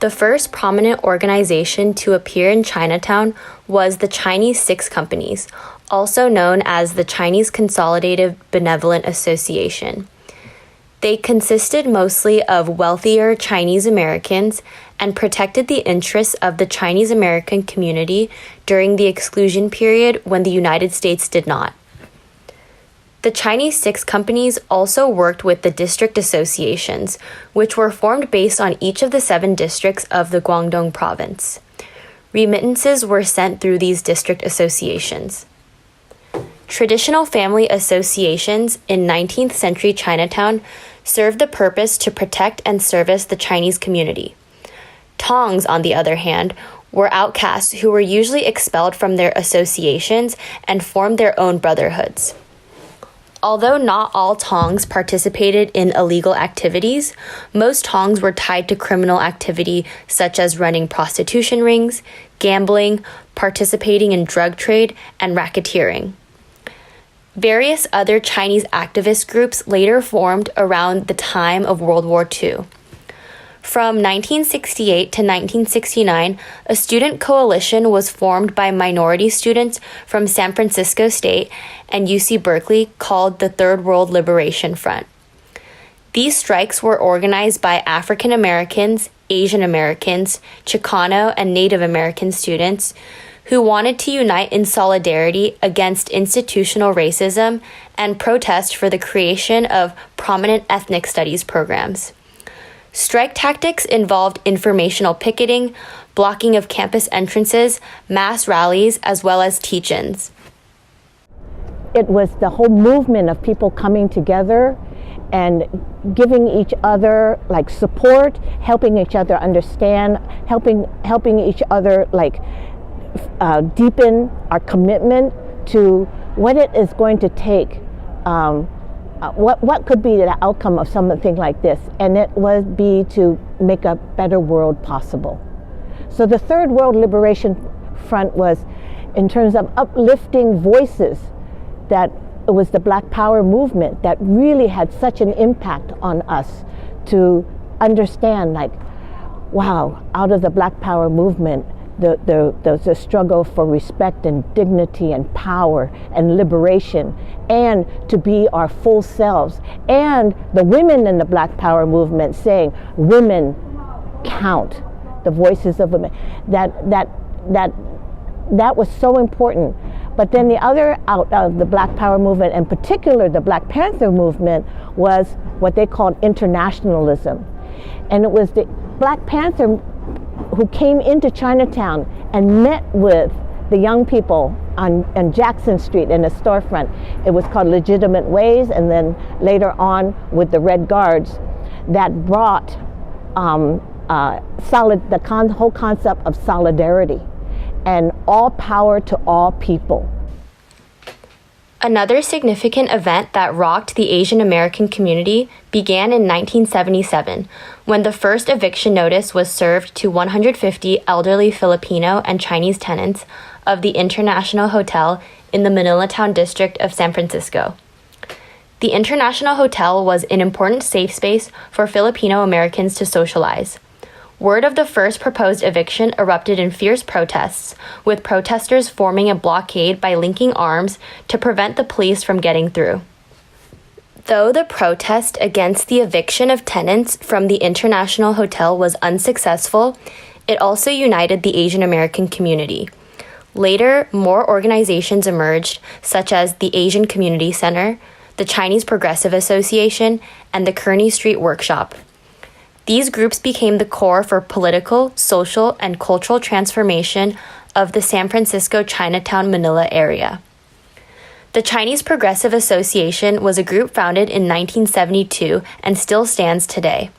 The first prominent organization to appear in Chinatown was the Chinese Six Companies, also known as the Chinese Consolidated Benevolent Association. They consisted mostly of wealthier Chinese Americans and protected the interests of the Chinese American community during the exclusion period when the United States did not. The Chinese Six Companies also worked with the district associations, which were formed based on each of the 7 districts of the Guangdong province. Remittances were sent through these district associations. Traditional family associations in 19th century Chinatown served the purpose to protect and service the Chinese community. Tongs, on the other hand, were outcasts who were usually expelled from their associations and formed their own brotherhoods. Although not all Tongs participated in illegal activities, most Tongs were tied to criminal activity such as running prostitution rings, gambling, participating in drug trade, and racketeering. Various other Chinese activist groups later formed around the time of World War II. From 1968 to 1969, a student coalition was formed by minority students from San Francisco State and UC Berkeley called the Third World Liberation Front. These strikes were organized by African Americans, Asian Americans, Chicano, and Native American students who wanted to unite in solidarity against institutional racism and protest for the creation of prominent ethnic studies programs. Strike tactics involved informational picketing, blocking of campus entrances, mass rallies, as well as teach-ins. It was the whole movement of people coming together and giving each other like support, helping each other understand, helping each other like deepen our commitment to what it is going to take. What could be the outcome of something like this? And it would be to make a better world possible. So the Third World Liberation Front was in terms of uplifting voices, that it was the Black Power movement that really had such an impact on us to understand, like, wow, out of the Black Power movement, the struggle for respect and dignity and power and liberation, and to be our full selves, and the women in the Black Power movement saying women count, the voices of women, that was so important. But then the other out of the Black Power movement, in particular the Black Panther movement, was what they called internationalism. And it was the Black Panther who came into Chinatown and met with the young people on Jackson Street in a storefront. It was called Legitimate Ways, and then later on with the Red Guards, that brought the whole concept of solidarity and all power to all people. Another significant event that rocked the Asian American community began in 1977, when the first eviction notice was served to 150 elderly Filipino and Chinese tenants of the International Hotel in the Manilatown district of San Francisco. The International Hotel was an important safe space for Filipino Americans to socialize. Word of the first proposed eviction erupted in fierce protests, with protesters forming a blockade by linking arms to prevent the police from getting through. Though the protest against the eviction of tenants from the International Hotel was unsuccessful, it also united the Asian American community. Later, more organizations emerged, such as the Asian Community Center, the Chinese Progressive Association, and the Kearny Street Workshop. These groups became the core for political, social, and cultural transformation of the San Francisco Chinatown Manila area. The Chinese Progressive Association was a group founded in 1972 and still stands today.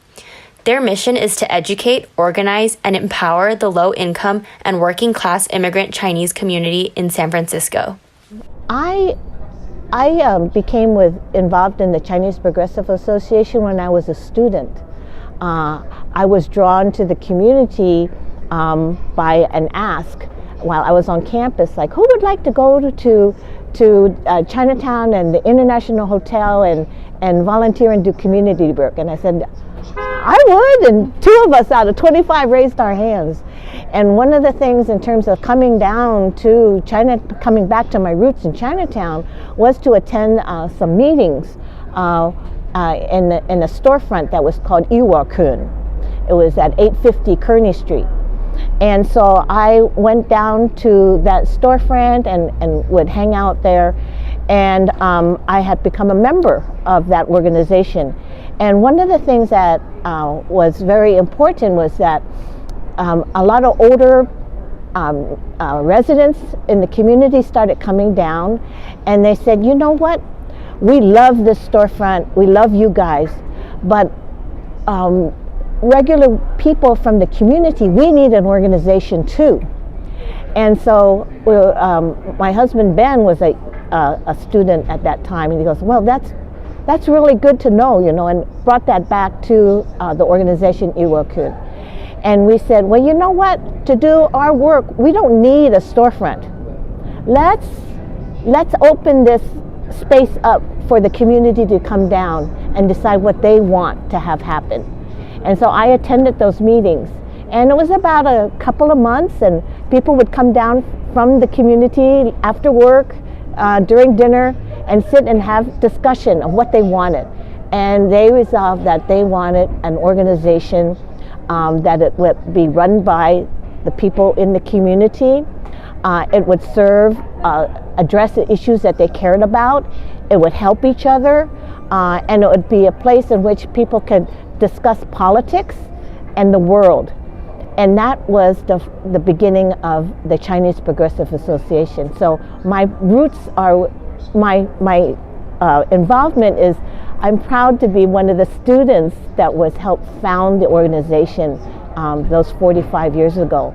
Their mission is to educate, organize, and empower the low-income and working-class immigrant Chinese community in San Francisco. I became involved in the Chinese Progressive Association when I was a student. I was drawn to the community by an ask while I was on campus, like, who would like to go to Chinatown and the International Hotel and volunteer and do community work? And I said, I would, and 2 of us out of 25 raised our hands. And one of the things in terms of coming down to China, coming back to my roots in Chinatown, was to attend some meetings in a storefront that was called Quon. It was at 850 Kearney Street. And so I went down to that storefront and would hang out there. And I had become a member of that organization. And one of the things that was very important was that a lot of older residents in the community started coming down, and they said, you know what, we love this storefront, we love you guys, but regular people from the community, we need an organization too. And so my husband Ben was a student at that time, and he goes, well, that's really good to know, you know, and brought that back to the organization Iwokud. And we said, well, you know what, to do our work, we don't need a storefront. Let's open this space up for the community to come down and decide what they want to have happen. And so I attended those meetings. And it was about a couple of months, and people would come down from the community after work, during dinner, and sit and have discussion of what they wanted. And they resolved that they wanted an organization that it would be run by the people in the community. It would serve, address the issues that they cared about. It would help each other, and it would be a place in which people could discuss politics and the world. And that was the beginning of the Chinese Progressive Association. So my roots are, my involvement is, I'm proud to be one of the students that was helped found the organization those 45 years ago.